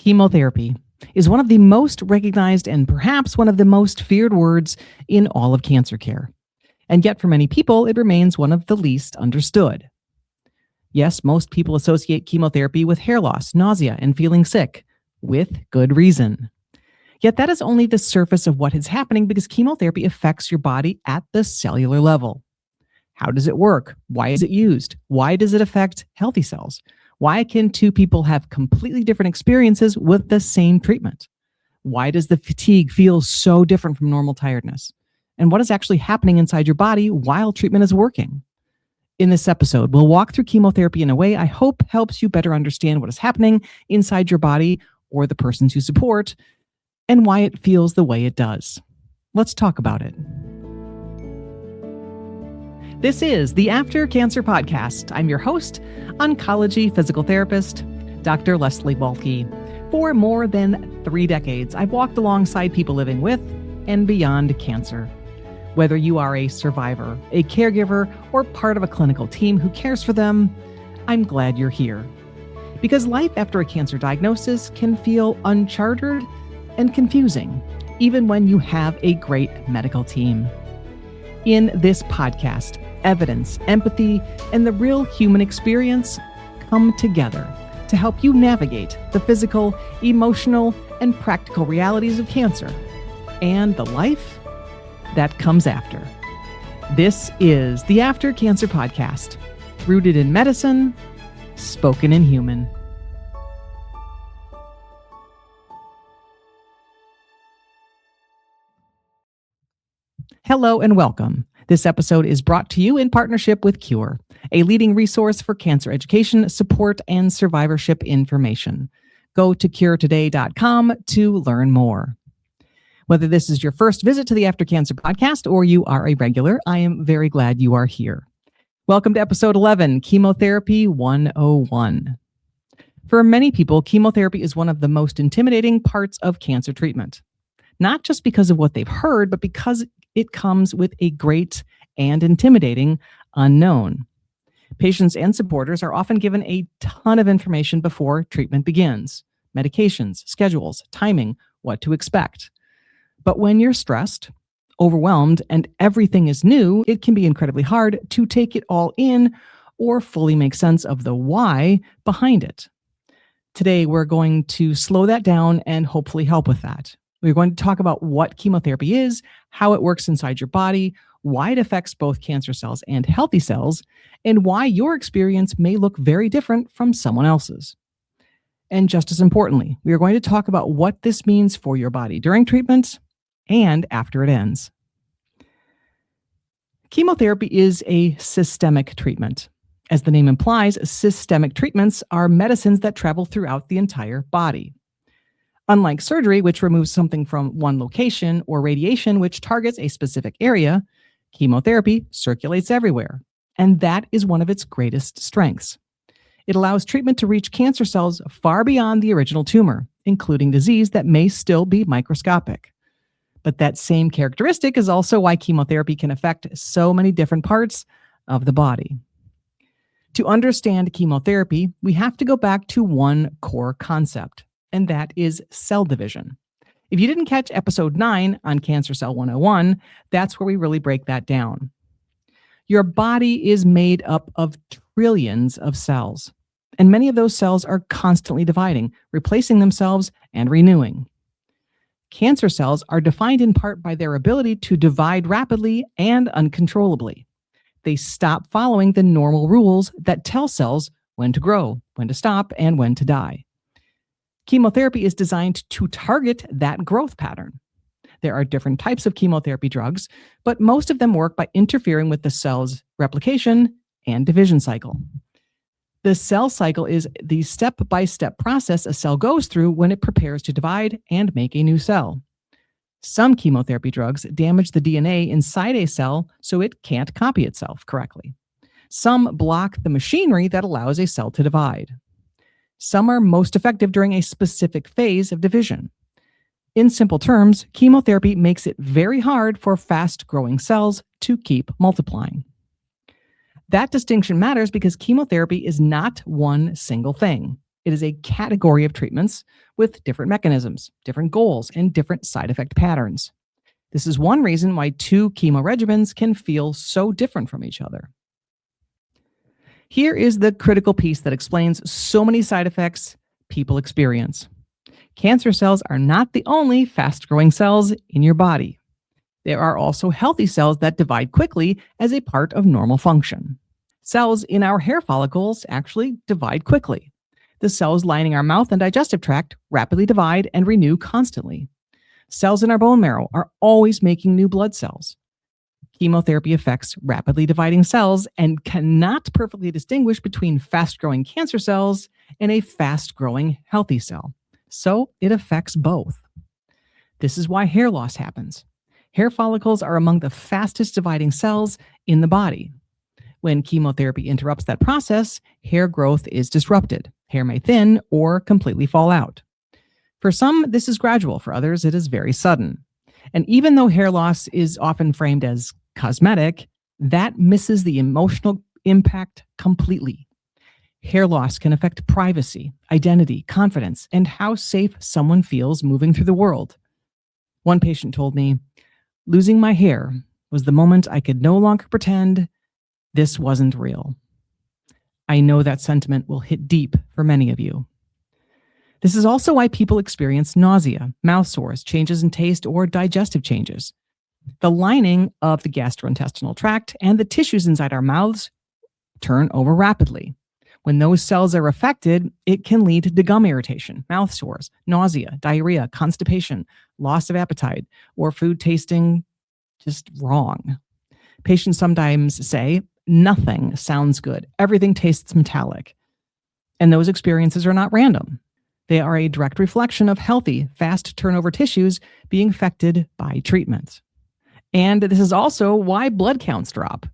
Chemotherapy is one of the most recognized and perhaps one of the most feared words in all of cancer care. And yet for many people, it remains one of the least understood. Yes, most people associate chemotherapy with hair loss, nausea, and feeling sick, with good reason. Yet that is only the surface of what is happening because chemotherapy affects your body at the cellular level. How does it work? Why is it used? Why does it affect healthy cells? Why can two people have completely different experiences with the same treatment? Why does the fatigue feel so different from normal tiredness? And what is actually happening inside your body while treatment is working? In this episode, we'll walk through chemotherapy in a way I hope helps you better understand what is happening inside your body or the persons you support and why it feels the way it does. Let's talk about it. This is the After Cancer Podcast. I'm your host, oncology physical therapist, Dr. Leslie Waltke. For more than 3 decades, I've walked alongside people living with and beyond cancer. Whether you are a survivor, a caregiver, or part of a clinical team who cares for them, I'm glad you're here. Because life after a cancer diagnosis can feel uncharted and confusing, even when you have a great medical team. In this podcast, evidence, empathy, and the real human experience come together to help you navigate the physical, emotional, and practical realities of cancer and the life that comes after. This is the After Cancer Podcast, rooted in medicine, spoken in human. Hello and welcome. This episode is brought to you in partnership with Cure, a leading resource for cancer education, support, and survivorship information. Go to curetoday.com to learn more. Whether this is your first visit to the After Cancer Podcast or you are a regular, I am very glad you are here. Welcome to episode 11, Chemotherapy 101. For many people, chemotherapy is one of the most intimidating parts of cancer treatment. Not just because of what they've heard, but because it comes with a great and intimidating unknown. Patients and supporters are often given a ton of information before treatment begins: medications, schedules, timing, what to expect. But when you're stressed, overwhelmed, and everything is new, it can be incredibly hard to take it all in or fully make sense of the why behind it. Today, we're going to slow that down and hopefully help with that. We're going to talk about what chemotherapy is, how it works inside your body, why it affects both cancer cells and healthy cells, and why your experience may look very different from someone else's. And just as importantly, we are going to talk about what this means for your body during treatment and after it ends. Chemotherapy is a systemic treatment. As the name implies, systemic treatments are medicines that travel throughout the entire body. Unlike surgery, which removes something from one location, or radiation, which targets a specific area, chemotherapy circulates everywhere. And that is one of its greatest strengths. It allows treatment to reach cancer cells far beyond the original tumor, including disease that may still be microscopic. But that same characteristic is also why chemotherapy can affect so many different parts of the body. To understand chemotherapy, we have to go back to one core concept, and that is cell division. If you didn't catch episode 9 on Cancer Cell 101, that's where we really break that down. Your body is made up of trillions of cells, and many of those cells are constantly dividing, replacing themselves, and renewing. Cancer cells are defined in part by their ability to divide rapidly and uncontrollably. They stop following the normal rules that tell cells when to grow, when to stop, and when to die. Chemotherapy is designed to target that growth pattern. There are different types of chemotherapy drugs, but most of them work by interfering with the cell's replication and division cycle. The cell cycle is the step-by-step process a cell goes through when it prepares to divide and make a new cell. Some chemotherapy drugs damage the DNA inside a cell so it can't copy itself correctly. Some block the machinery that allows a cell to divide. Some are most effective during a specific phase of division. In simple terms, chemotherapy makes it very hard for fast-growing cells to keep multiplying. That distinction matters because chemotherapy is not one single thing. It is a category of treatments with different mechanisms, different goals, and different side effect patterns. This is one reason why two chemo regimens can feel so different from each other. Here is the critical piece that explains so many side effects people experience. Cancer cells are not the only fast growing cells in your body. There are also healthy cells that divide quickly as a part of normal function. Cells in our hair follicles actually divide quickly. The cells lining our mouth and digestive tract rapidly divide and renew constantly. Cells in our bone marrow are always making new blood cells. Chemotherapy affects rapidly dividing cells and cannot perfectly distinguish between fast-growing cancer cells and a fast-growing healthy cell. So it affects both. This is why hair loss happens. Hair follicles are among the fastest dividing cells in the body. When chemotherapy interrupts that process, hair growth is disrupted. Hair may thin or completely fall out. For some, this is gradual. For others, it is very sudden. And even though hair loss is often framed as cosmetic, that misses the emotional impact completely. Hair loss can affect privacy, identity, confidence, and how safe someone feels moving through the world. One patient told me, "Losing my hair was the moment I could no longer pretend this wasn't real." I know that sentiment will hit deep for many of you. This is also why people experience nausea, mouth sores, changes in taste, or digestive changes. The lining of the gastrointestinal tract and the tissues inside our mouths turn over rapidly. When those cells are affected, it can lead to gum irritation, mouth sores, nausea, diarrhea, constipation, loss of appetite, or food tasting just wrong. Patients sometimes say, "Nothing sounds good. Everything tastes metallic." And those experiences are not random. They are a direct reflection of healthy, fast turnover tissues being affected by treatment. And this is also why blood counts drop.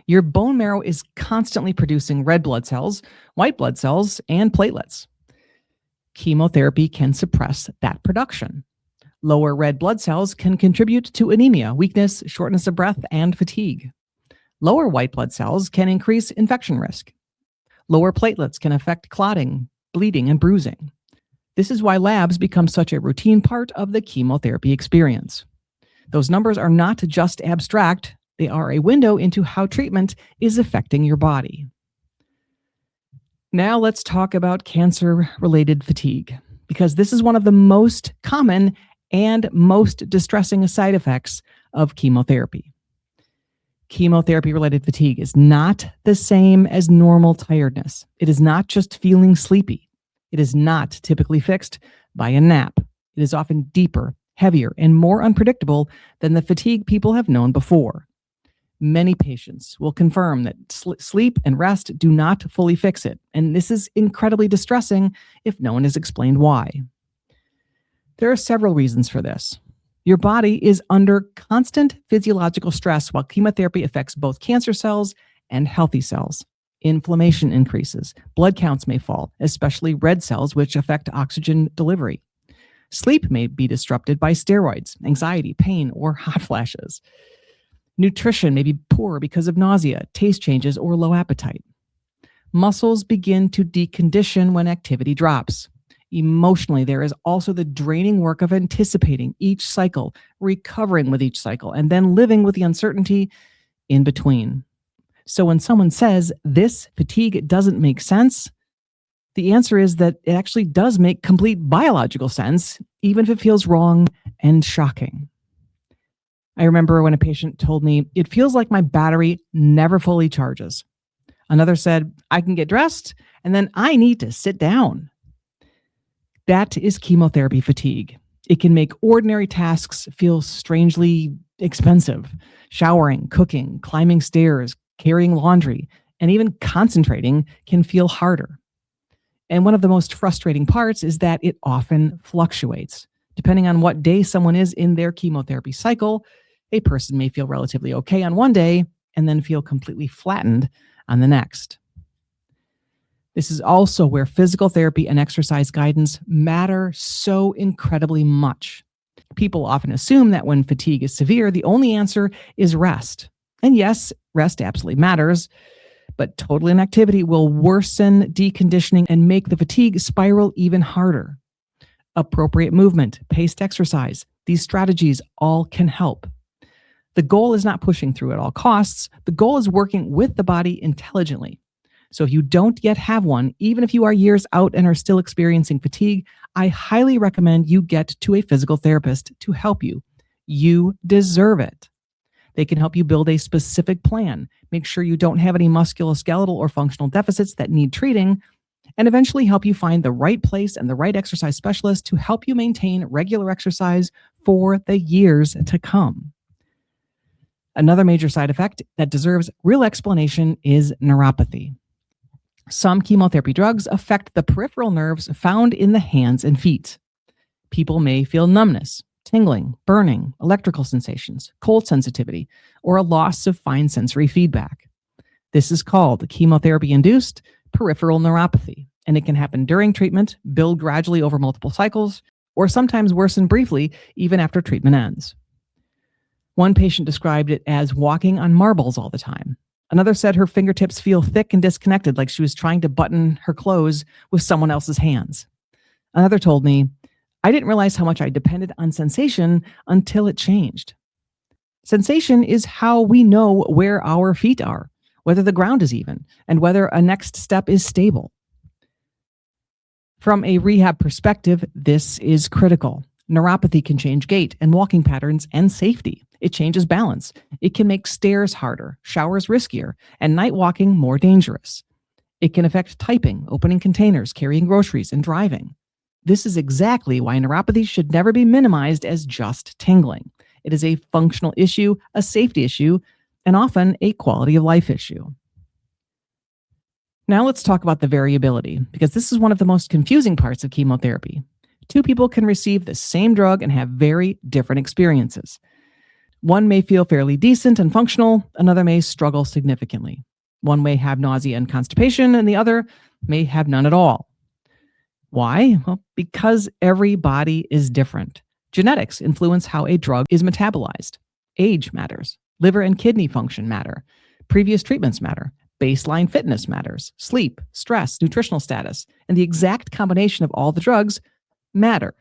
Your bone marrow is constantly producing red blood cells, white blood cells, and platelets. Chemotherapy can suppress that production. Lower red blood cells can contribute to anemia, weakness, shortness of breath, and fatigue. Lower white blood cells can increase infection risk. Lower platelets can affect clotting, bleeding, and bruising. This is why labs become such a routine part of the chemotherapy experience. Those numbers are not just abstract, they are a window into how treatment is affecting your body. Now let's talk about cancer-related fatigue, because this is one of the most common and most distressing side effects of chemotherapy. Chemotherapy-related fatigue is not the same as normal tiredness. It is not just feeling sleepy. It is not typically fixed by a nap. It is often deeper, heavier, and more unpredictable than the fatigue people have known before. Many patients will confirm that sleep and rest do not fully fix it, and this is incredibly distressing if no one has explained why. There are several reasons for this. Your body is under constant physiological stress while chemotherapy affects both cancer cells and healthy cells. Inflammation increases. Blood counts may fall, especially red cells, which affect oxygen delivery. Sleep may be disrupted by steroids, anxiety, pain, or hot flashes. Nutrition may be poor because of nausea, taste changes, or low appetite. Muscles begin to decondition when activity drops. Emotionally, there is also the draining work of anticipating each cycle, recovering with each cycle, and then living with the uncertainty in between. So when someone says this fatigue doesn't make sense, the answer is that it actually does make complete biological sense, even if it feels wrong and shocking. I remember when a patient told me, "It feels like my battery never fully charges." Another said, "I can get dressed, and then I need to sit down." That is chemotherapy fatigue. It can make ordinary tasks feel strangely expensive. Showering, cooking, climbing stairs, carrying laundry, and even concentrating can feel harder. And one of the most frustrating parts is that it often fluctuates. Depending on what day someone is in their chemotherapy cycle, a person may feel relatively okay on one day and then feel completely flattened on the next. This is also where physical therapy and exercise guidance matter so incredibly much. People often assume that when fatigue is severe, the only answer is rest. And yes, rest absolutely matters, But total inactivity will worsen deconditioning and make the fatigue spiral even harder. Appropriate movement, paced exercise, these strategies all can help. The goal is not pushing through at all costs. The goal is working with the body intelligently. So if you don't yet have one, even if you are years out and are still experiencing fatigue, I highly recommend you get to a physical therapist to help you. You deserve it. They can help you build a specific plan, make sure you don't have any musculoskeletal or functional deficits that need treating, and eventually help you find the right place and the right exercise specialist to help you maintain regular exercise for the years to come. Another major side effect that deserves real explanation is neuropathy. Some chemotherapy drugs affect the peripheral nerves found in the hands and feet. People may feel numbness, tingling, burning, electrical sensations, cold sensitivity, or a loss of fine sensory feedback. This is called chemotherapy-induced peripheral neuropathy, and it can happen during treatment, build gradually over multiple cycles, or sometimes worsen briefly even after treatment ends. One patient described it as walking on marbles all the time. Another said her fingertips feel thick and disconnected, like she was trying to button her clothes with someone else's hands. Another told me, I didn't realize how much I depended on sensation until it changed. Sensation is how we know where our feet are, whether the ground is even, and whether a next step is stable. From a rehab perspective, this is critical. Neuropathy can change gait and walking patterns and safety. It changes balance. It can make stairs harder, showers riskier, and night walking more dangerous. It can affect typing, opening containers, carrying groceries, and driving. This is exactly why neuropathy should never be minimized as just tingling. It is a functional issue, a safety issue, and often a quality of life issue. Now let's talk about the variability, because this is one of the most confusing parts of chemotherapy. Two people can receive the same drug and have very different experiences. One may feel fairly decent and functional, another may struggle significantly. One may have nausea and constipation, and the other may have none at all. Why? Well, because every body is different. Genetics influence how a drug is metabolized. Age matters. Liver and kidney function matter. Previous treatments matter. Baseline fitness matters. Sleep, stress, nutritional status, and the exact combination of all the drugs matter.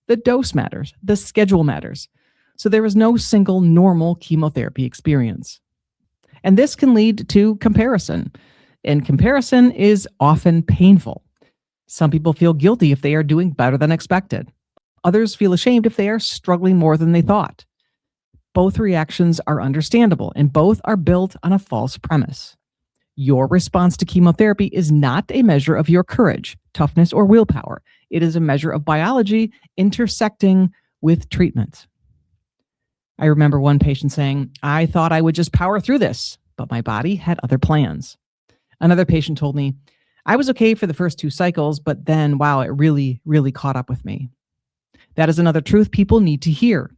The dose matters. The schedule matters. So there is no single normal chemotherapy experience. And this can lead to comparison. And comparison is often painful. Some people feel guilty if they are doing better than expected. Others feel ashamed if they are struggling more than they thought. Both reactions are understandable, and both are built on a false premise. Your response to chemotherapy is not a measure of your courage, toughness, or willpower. It is a measure of biology intersecting with treatment. I remember one patient saying, I thought I would just power through this, but my body had other plans. Another patient told me, I was okay for the first 2 cycles, but then, wow, it really, really caught up with me. That is another truth people need to hear.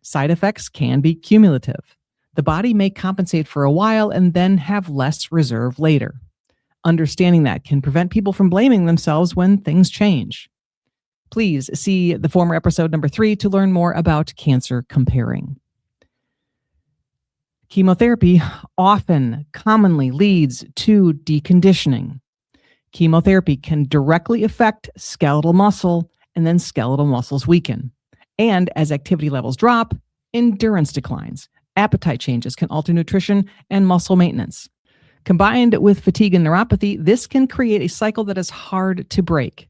Side effects can be cumulative. The body may compensate for a while and then have less reserve later. Understanding that can prevent people from blaming themselves when things change. Please see the former episode number 3 to learn more about cancer comparing. Chemotherapy commonly leads to deconditioning. Chemotherapy can directly affect skeletal muscle, and then skeletal muscles weaken. And as activity levels drop, endurance declines. Appetite changes can alter nutrition and muscle maintenance. Combined with fatigue and neuropathy, this can create a cycle that is hard to break.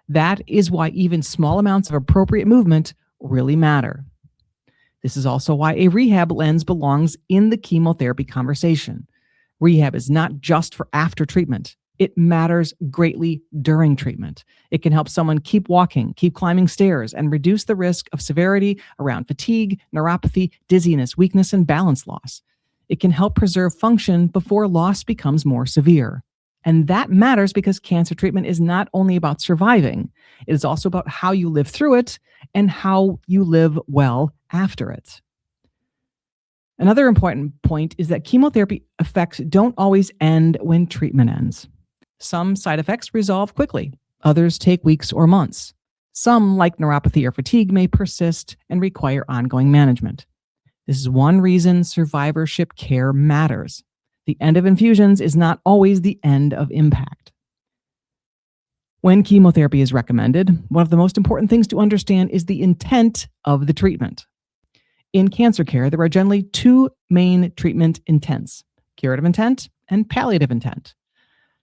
That is why even small amounts of appropriate movement really matter. This is also why a rehab lens belongs in the chemotherapy conversation. Rehab is not just for after treatment. It matters greatly during treatment. It can help someone keep walking, keep climbing stairs, and reduce the risk of severity around fatigue, neuropathy, dizziness, weakness, and balance loss. It can help preserve function before loss becomes more severe. And that matters because cancer treatment is not only about surviving, it is also about how you live through it and how you live well after it. Another important point is that chemotherapy effects don't always end when treatment ends. Some side effects resolve quickly. Others take weeks or months. Some, like neuropathy or fatigue, may persist and require ongoing management. This is one reason survivorship care matters. The end of infusions is not always the end of impact. When chemotherapy is recommended, one of the most important things to understand is the intent of the treatment. In cancer care, there are generally two main treatment intents: curative intent and palliative intent.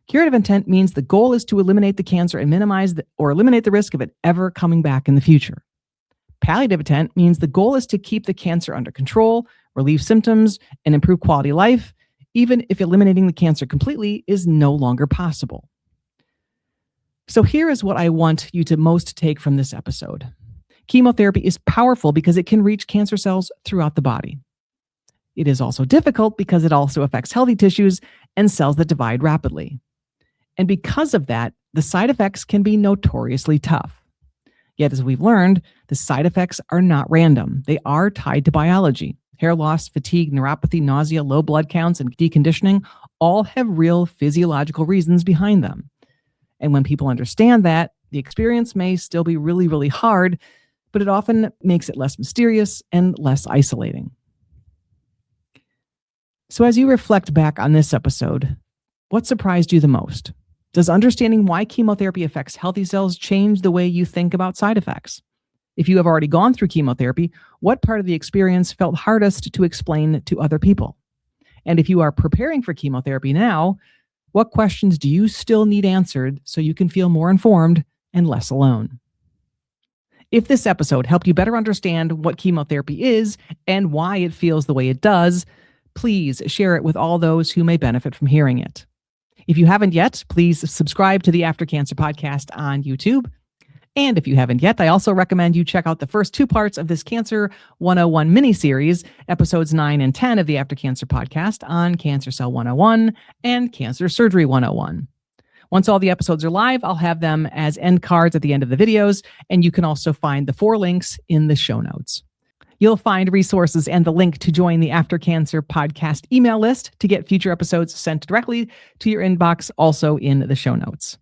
Curative intent means the goal is to eliminate the cancer and minimize or eliminate the risk of it ever coming back in the future. Palliative intent means the goal is to keep the cancer under control, relieve symptoms, and improve quality of life, even if eliminating the cancer completely is no longer possible. So here is what I want you to most take from this episode. Chemotherapy is powerful because it can reach cancer cells throughout the body. It is also difficult because it also affects healthy tissues and cells that divide rapidly. And because of that, the side effects can be notoriously tough. Yet, as we've learned, the side effects are not random. They are tied to biology. Hair loss, fatigue, neuropathy, nausea, low blood counts, and deconditioning all have real physiological reasons behind them. And when people understand that, the experience may still be really, really hard, but it often makes it less mysterious and less isolating. So as you reflect back on this episode, what surprised you the most? Does understanding why chemotherapy affects healthy cells change the way you think about side effects? If you have already gone through chemotherapy, what part of the experience felt hardest to explain to other people? And if you are preparing for chemotherapy now, what questions do you still need answered so you can feel more informed and less alone? If this episode helped you better understand what chemotherapy is and why it feels the way it does, please share it with all those who may benefit from hearing it. If you haven't yet, please subscribe to the After Cancer podcast on YouTube. And if you haven't yet, I also recommend you check out the first two parts of this Cancer 101 mini-series, episodes 9 and 10 of the After Cancer podcast on Cancer Cell 101 and Cancer Surgery 101. Once all the episodes are live, I'll have them as end cards at the end of the videos, and you can also find the 4 links in the show notes. You'll find resources and the link to join the After Cancer podcast email list to get future episodes sent directly to your inbox, also in the show notes.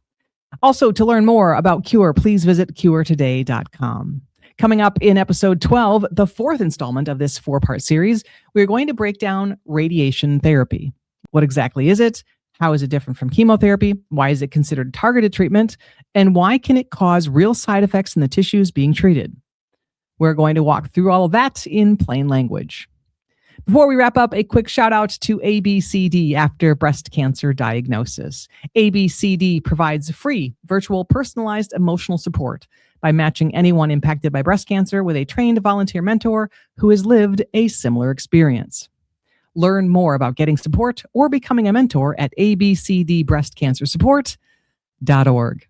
Also, to learn more about Cure, please visit curetoday.com. Coming up in episode 12, the 4th installment of this 4-part series, we're going to break down radiation therapy. What exactly is it? How is it different from chemotherapy? Why is it considered targeted treatment? And why can it cause real side effects in the tissues being treated? We're going to walk through all of that in plain language. Before we wrap up, a quick shout out to ABCD after breast cancer diagnosis. ABCD provides free, virtual, personalized emotional support by matching anyone impacted by breast cancer with a trained volunteer mentor who has lived a similar experience. Learn more about getting support or becoming a mentor at abcdbreastcancersupport.org.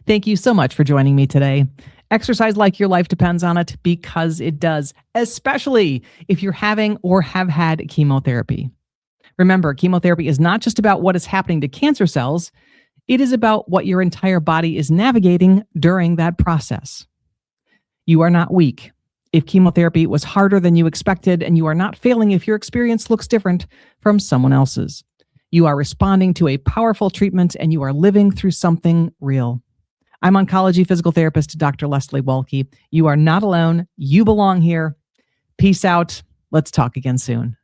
Thank you so much for joining me today. Exercise like your life depends on it, because it does, especially if you're having or have had chemotherapy. Remember, chemotherapy is not just about what is happening to cancer cells. It is about what your entire body is navigating during that process. You are not weak. If chemotherapy was harder than you expected, and you are not failing if your experience looks different from someone else's. You are responding to a powerful treatment, and you are living through something real. I'm oncology physical therapist Dr. Leslie Waltke. You are not alone. You belong here. Peace out. Let's talk again soon.